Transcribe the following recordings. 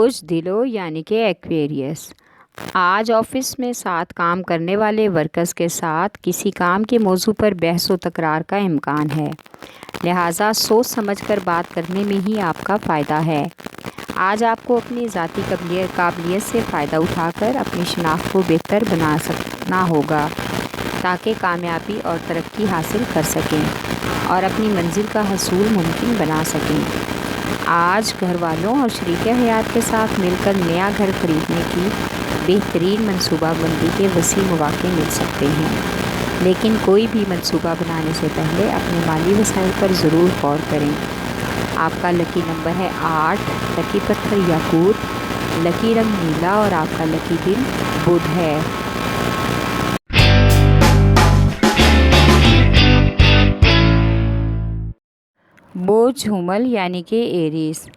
بوجھ دلو یعنی کہ ایکویریس۔ آج آفس میں ساتھ کام کرنے والے ورکرز کے ساتھ کسی کام کے موضوع پر بحث و تکرار کا امکان ہے، لہٰذا سوچ سمجھ کر بات کرنے میں ہی آپ کا فائدہ ہے۔ آج آپ کو اپنی ذاتی قابلیت سے فائدہ اٹھا کر اپنی شناخت کو بہتر بنانا ہوگا تاکہ کامیابی اور ترقی حاصل کر سکیں اور اپنی منزل کا حصول ممکن بنا سکیں۔ آج گھر والوں اور شریک حیات کے ساتھ مل کر نیا گھر خریدنے کی بہترین منصوبہ بندی کے وسیع مواقع مل سکتے ہیں، لیکن کوئی بھی منصوبہ بنانے سے پہلے اپنے مالی وسائل پر ضرور غور کریں۔ آپ کا لکی نمبر ہے 8، لکی پتھر یاقوت، لکی رنگ نیلا اور آپ کا لکی دن بدھ ہے۔ بوجھ حمل یعنی کہ ایریس۔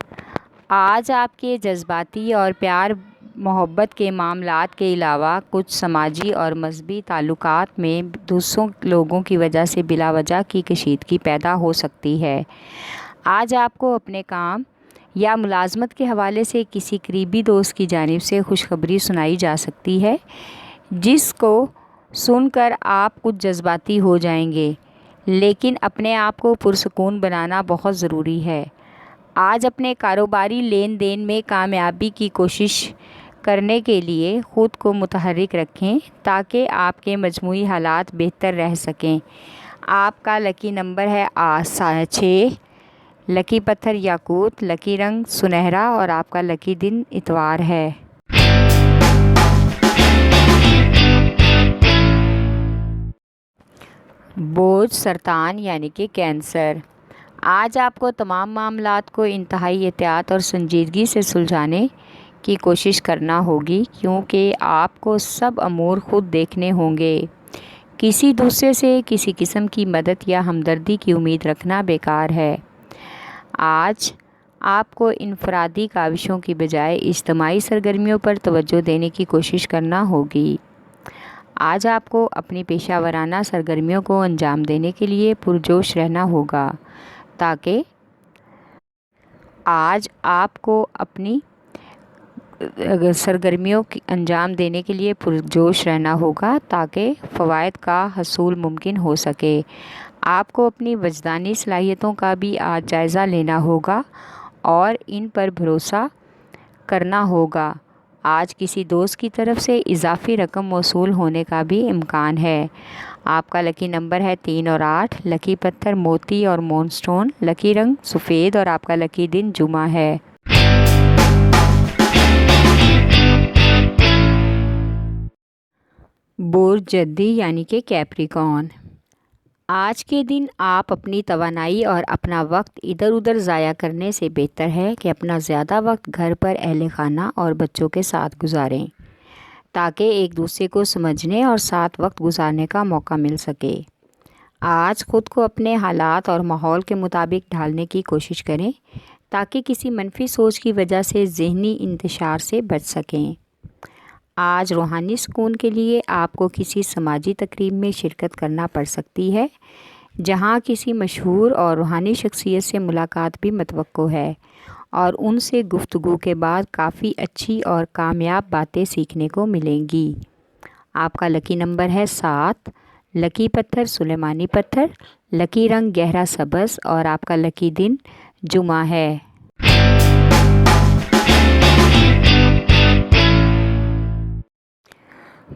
آج آپ کے جذباتی اور پیار محبت کے معاملات کے علاوہ کچھ سماجی اور مذہبی تعلقات میں دوسروں لوگوں کی وجہ سے بلا وجہ کی کشیدگی پیدا ہو سکتی ہے۔ آج آپ کو اپنے کام یا ملازمت کے حوالے سے کسی قریبی دوست کی جانب سے خوشخبری سنائی جا سکتی ہے، جس کو سن کر آپ کچھ جذباتی ہو جائیں گے، لیکن اپنے آپ کو پرسکون بنانا بہت ضروری ہے۔ آج اپنے کاروباری لین دین میں کامیابی کی کوشش کرنے کے لیے خود کو متحرک رکھیں تاکہ آپ کے مجموعی حالات بہتر رہ سکیں۔ آپ کا لکی نمبر ہے 6، لکی پتھر یاقوت، لکی رنگ سنہرا اور آپ کا لکی دن اتوار ہے۔ بوجھ سرطان یعنی کہ کینسر۔ آج آپ کو تمام معاملات کو انتہائی احتیاط اور سنجیدگی سے سلجھانے کی کوشش کرنا ہوگی، کیونکہ آپ کو سب امور خود دیکھنے ہوں گے۔ کسی دوسرے سے کسی قسم کی مدد یا ہمدردی کی امید رکھنا بیکار ہے۔ آج آپ کو انفرادی کاوشوں کی بجائے اجتماعی سرگرمیوں پر توجہ دینے کی کوشش کرنا ہوگی۔ آج آپ کو اپنی پیشہ ورانہ سرگرمیوں کو انجام دینے کے لیے پرجوش رہنا ہوگا تاکہ فوائد کا حصول ممکن ہو سکے۔ آپ کو اپنی وجدانی صلاحیتوں کا بھی آج جائزہ لینا ہوگا اور ان پر بھروسہ کرنا ہوگا۔ آج کسی دوست کی طرف سے اضافی رقم موصول ہونے کا بھی امکان ہے۔ آپ کا لکی نمبر ہے 3 اور 8، لکی پتھر موتی اور مون سٹون، لکی رنگ سفید اور آپ کا لکی دن جمعہ ہے۔ برج جدی یعنی کہ کیپریکارن۔ آج کے دن آپ اپنی توانائی اور اپنا وقت ادھر ادھر ضائع کرنے سے بہتر ہے کہ اپنا زیادہ وقت گھر پر اہل خانہ اور بچوں کے ساتھ گزاریں تاکہ ایک دوسرے کو سمجھنے اور ساتھ وقت گزارنے کا موقع مل سکے۔ آج خود کو اپنے حالات اور ماحول کے مطابق ڈھالنے کی کوشش کریں تاکہ کسی منفی سوچ کی وجہ سے ذہنی انتشار سے بچ سکیں۔ آج روحانی سکون کے لیے آپ کو کسی سماجی تقریب میں شرکت کرنا پڑ سکتی ہے، جہاں کسی مشہور اور روحانی شخصیت سے ملاقات بھی متوقع ہے اور ان سے گفتگو کے بعد کافی اچھی اور کامیاب باتیں سیکھنے کو ملیں گی۔ آپ کا لکی نمبر ہے 7، لکی پتھر سلیمانی پتھر، لکی رنگ گہرا سبز اور آپ کا لکی دن جمعہ ہے۔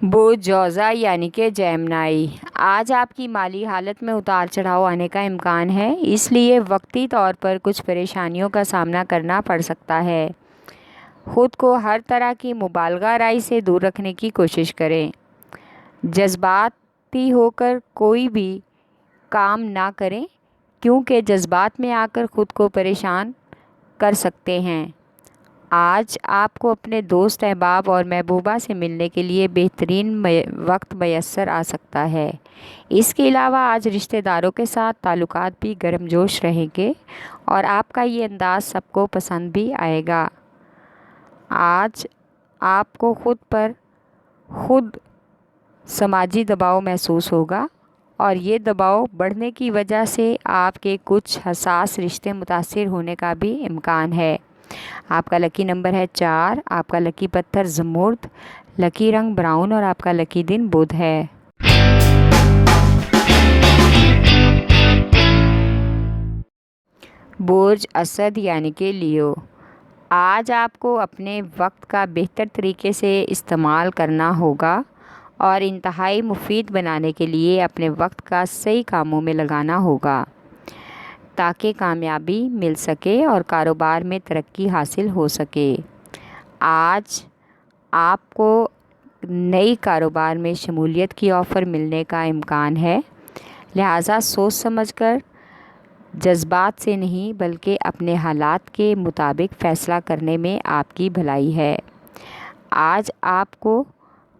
برج جوزا یعنی کہ جیمنائی۔ آج آپ کی مالی حالت میں اتار چڑھاؤ آنے کا امکان ہے، اس لیے وقتی طور پر کچھ پریشانیوں کا سامنا کرنا پڑ سکتا ہے۔ خود کو ہر طرح کی مبالغہ رائی سے دور رکھنے کی کوشش کریں۔ جذباتی ہو کر کوئی بھی کام نہ کریں کیونکہ جذبات میں آ کر خود کو پریشان کر سکتے ہیں۔ آج آپ کو اپنے دوست احباب اور محبوبہ سے ملنے کے لیے بہترین وقت میسر آ سکتا ہے۔ اس کے علاوہ آج رشتہ داروں کے ساتھ تعلقات بھی گرم جوش رہیں گے اور آپ کا یہ انداز سب کو پسند بھی آئے گا۔ آج آپ کو خود پر خود سماجی دباؤ محسوس ہوگا اور یہ دباؤ بڑھنے کی وجہ سے آپ کے کچھ حساس رشتے متاثر ہونے کا بھی امکان ہے۔ آپ کا لکی نمبر ہے 4، آپ کا لکی پتھر زمرد، لکی رنگ براؤن اور آپ کا لکی دن بدھ ہے۔ برج اسد یعنی کہ لیو، آج آپ کو اپنے وقت کا بہتر طریقے سے استعمال کرنا ہوگا اور انتہائی مفید بنانے کے لیے اپنے وقت کا صحیح کاموں میں لگانا ہوگا تاکہ کامیابی مل سکے اور کاروبار میں ترقی حاصل ہو سکے۔ آج آپ کو نئی کاروبار میں شمولیت کی آفر ملنے کا امکان ہے، لہٰذا سوچ سمجھ کر، جذبات سے نہیں بلکہ اپنے حالات کے مطابق فیصلہ کرنے میں آپ کی بھلائی ہے۔ آج آپ کو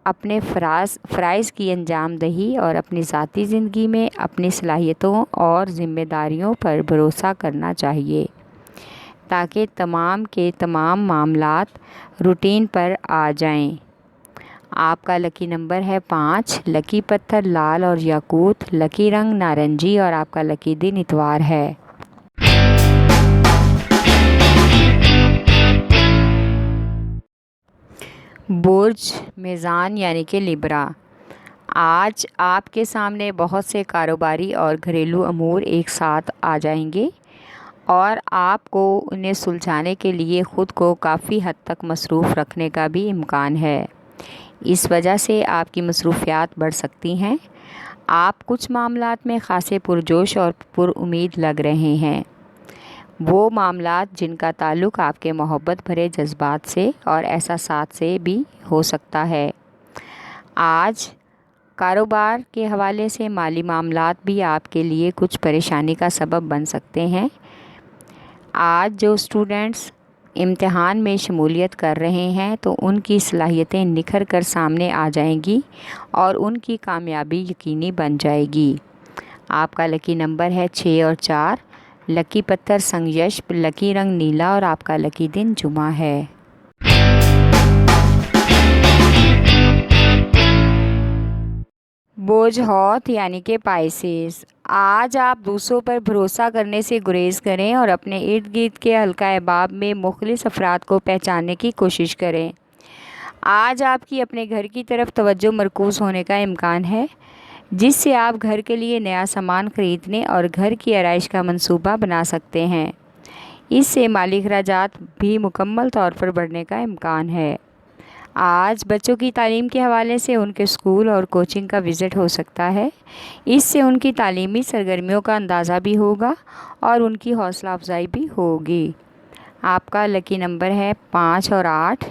اپنے فرائض کی انجام دہی اور اپنی ذاتی زندگی میں اپنی صلاحیتوں اور ذمہ داریوں پر بھروسہ کرنا چاہیے تاکہ تمام کے تمام معاملات روٹین پر آ جائیں۔ آپ کا لکی نمبر ہے 5، لکی پتھر لال اور یاقوت، لکی رنگ نارنجی اور آپ کا لکی دن اتوار ہے۔ برج میزان یعنی کہ لیبرا، آج آپ کے سامنے بہت سے کاروباری اور گھریلو امور ایک ساتھ آ جائیں گے اور آپ کو انہیں سلجھانے کے لیے خود کو کافی حد تک مصروف رکھنے کا بھی امکان ہے۔ اس وجہ سے آپ کی مصروفیات بڑھ سکتی ہیں۔ آپ کچھ معاملات میں خاصے پرجوش اور پر امید لگ رہے ہیں، وہ معاملات جن کا تعلق آپ کے محبت بھرے جذبات سے اور احساسات سے بھی ہو سکتا ہے۔ آج کاروبار کے حوالے سے مالی معاملات بھی آپ کے لیے کچھ پریشانی کا سبب بن سکتے ہیں۔ آج جو اسٹوڈنٹس امتحان میں شمولیت کر رہے ہیں تو ان کی صلاحیتیں نکھر کر سامنے آ جائیں گی اور ان کی کامیابی یقینی بن جائے گی۔ آپ کا لکی نمبر ہے 6 اور 4، لکی پتھر سنگیشپ، لکی رنگ نیلا اور آپ کا لکی دن جمعہ ہے۔ برج حوت یعنی کہ پائسیز، آج آپ دوسروں پر بھروسہ کرنے سے گریز کریں اور اپنے ارد گرد کے حلقہ احباب میں مخلص افراد کو پہچاننے کی کوشش کریں۔ آج آپ کی اپنے گھر کی طرف توجہ مرکوز ہونے کا امکان ہے، جس سے آپ گھر کے لیے نیا سامان خریدنے اور گھر کی آرائش کا منصوبہ بنا سکتے ہیں۔ اس سے مالی اخراجات بھی مکمل طور پر بڑھنے کا امکان ہے۔ آج بچوں کی تعلیم کے حوالے سے ان کے اسکول اور کوچنگ کا وزٹ ہو سکتا ہے، اس سے ان کی تعلیمی سرگرمیوں کا اندازہ بھی ہوگا اور ان کی حوصلہ افزائی بھی ہوگی۔ آپ کا لکی نمبر ہے 5 اور 8،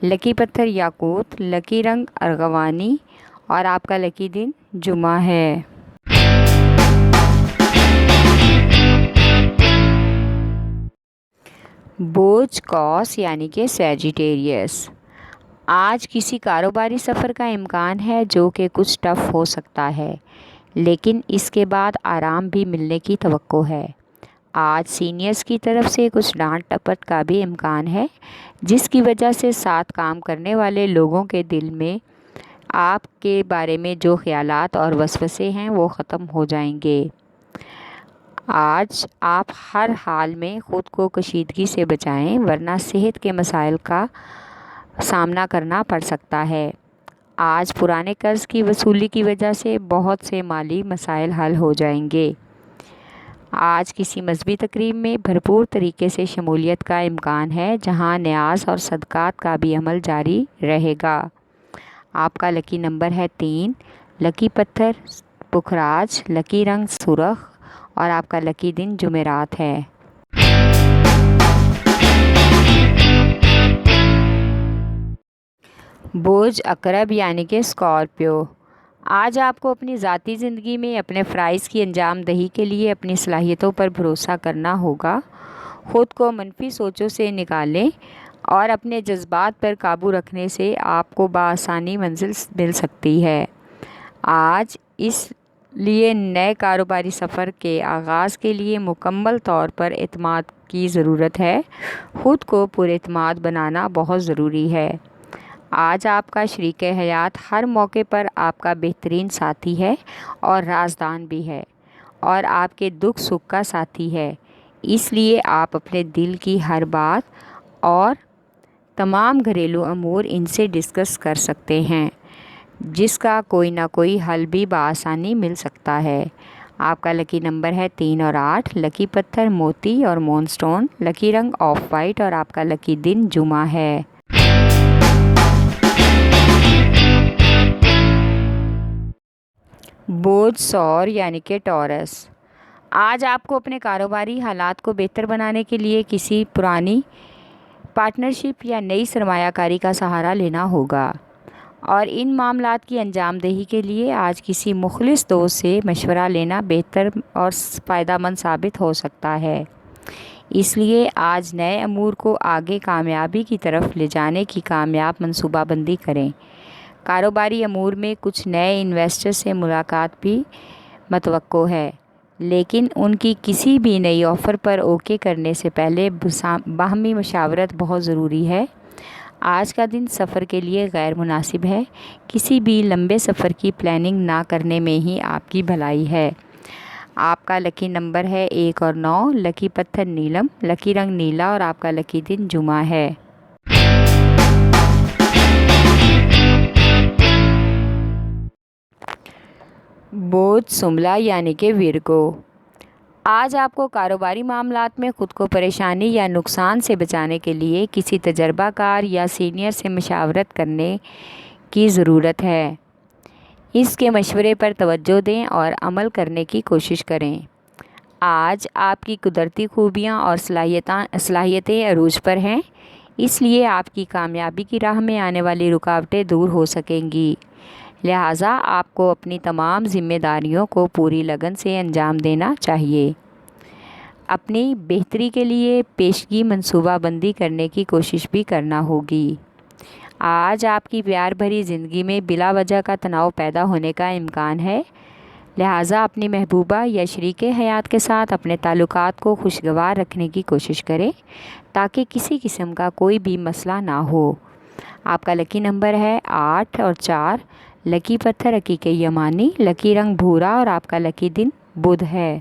لکی پتھر یاقوت، لکی رنگ ارغوانی اور آپ کا لکی دن جمعہ ہے۔ برج قوس یعنی کہ سیجیٹیریس، آج کسی کاروباری سفر کا امکان ہے جو کہ کچھ ٹف ہو سکتا ہے، لیکن اس کے بعد آرام بھی ملنے کی توقع ہے۔ آج سینئرز کی طرف سے کچھ ڈانٹ ٹپٹ کا بھی امکان ہے، جس کی وجہ سے ساتھ کام کرنے والے لوگوں کے دل میں آپ کے بارے میں جو خیالات اور وسوسے ہیں وہ ختم ہو جائیں گے۔ آج آپ ہر حال میں خود کو کشیدگی سے بچائیں ورنہ صحت کے مسائل کا سامنا کرنا پڑ سکتا ہے۔ آج پرانے قرض کی وصولی کی وجہ سے بہت سے مالی مسائل حل ہو جائیں گے۔ آج کسی مذہبی تقریب میں بھرپور طریقے سے شمولیت کا امکان ہے جہاں نیاز اور صدقات کا بھی عمل جاری رہے گا۔ آپ کا لکی نمبر ہے 3، لکی پتھر پکھراج، لکی رنگ سرخ اور آپ کا لکی دن جمعرات ہے۔ برج عقرب یعنی کہ اسکارپیو، آج آپ کو اپنی ذاتی زندگی میں اپنے فرائض کی انجام دہی کے لیے اپنی صلاحیتوں پر بھروسہ کرنا ہوگا۔ خود کو منفی سوچوں سے نکالیں اور اپنے جذبات پر قابو رکھنے سے آپ کو بآسانی منزل مل سکتی ہے۔ آج اس لیے نئے کاروباری سفر کے آغاز کے لیے مکمل طور پر اعتماد کی ضرورت ہے۔ خود کو پر اعتماد بنانا بہت ضروری ہے۔ آج آپ کا شریک حیات ہر موقع پر آپ کا بہترین ساتھی ہے اور رازدان بھی ہے اور آپ کے دکھ سکھ کا ساتھی ہے، اس لیے آپ اپنے دل کی ہر بات اور تمام گھریلو امور ان سے ڈسکس کر سکتے ہیں، جس کا کوئی نہ کوئی حل بھی بآسانی مل سکتا ہے۔ آپ کا لکی نمبر ہے 3 اور 8، لکی پتھر موتی اور مون سٹون، لکی رنگ آف وائٹ اور آپ کا لکی دن جمعہ ہے۔ بودھ سور یعنی کہ ٹورس، آج آپ کو اپنے کاروباری حالات کو بہتر بنانے کے لیے کسی پرانی پارٹنرشپ یا نئی سرمایہ کاری کا سہارا لینا ہوگا، اور ان معاملات کی انجام دہی کے لیے آج کسی مخلص دوست سے مشورہ لینا بہتر اور فائدہ مند ثابت ہو سکتا ہے۔ اس لیے آج نئے امور کو آگے کامیابی کی طرف لے جانے کی کامیاب منصوبہ بندی کریں۔ کاروباری امور میں کچھ نئے انویسٹر سے ملاقات بھی متوقع ہے، لیکن ان کی کسی بھی نئی آفر پر اوکے کرنے سے پہلے باہمی مشاورت بہت ضروری ہے۔ آج کا دن سفر کے لیے غیر مناسب ہے، کسی بھی لمبے سفر کی پلاننگ نہ کرنے میں ہی آپ کی بھلائی ہے۔ آپ کا لکی نمبر ہے 1 اور 9، لکی پتھر نیلم، لکی رنگ نیلا اور آپ کا لکی دن جمعہ ہے۔ بودھ سملا یعنی کہ ورگو، آج آپ کو کاروباری معاملات میں خود کو پریشانی یا نقصان سے بچانے کے لیے کسی تجربہ کار یا سینئر سے مشاورت کرنے کی ضرورت ہے۔ اس کے مشورے پر توجہ دیں اور عمل کرنے کی کوشش کریں۔ آج آپ کی قدرتی خوبیاں اور صلاحیتیں عروج پر ہیں، اس لیے آپ کی کامیابی کی راہ میں آنے والی رکاوٹیں دور ہو سکیں گی۔ لہٰذا آپ کو اپنی تمام ذمہ داریوں کو پوری لگن سے انجام دینا چاہیے۔ اپنی بہتری کے لیے پیشگی منصوبہ بندی کرنے کی کوشش بھی کرنا ہوگی۔ آج آپ کی پیار بھری زندگی میں بلا وجہ کا تناؤ پیدا ہونے کا امکان ہے، لہٰذا اپنی محبوبہ یا شریک حیات کے ساتھ اپنے تعلقات کو خوشگوار رکھنے کی کوشش کریں تاکہ کسی قسم کا کوئی بھی مسئلہ نہ ہو۔ آپ کا لکی نمبر ہے 8 اور 4، لکی پتھر عقیق یمانی، لکی رنگ بھورا اور آپ کا لکی دن بدھ ہے۔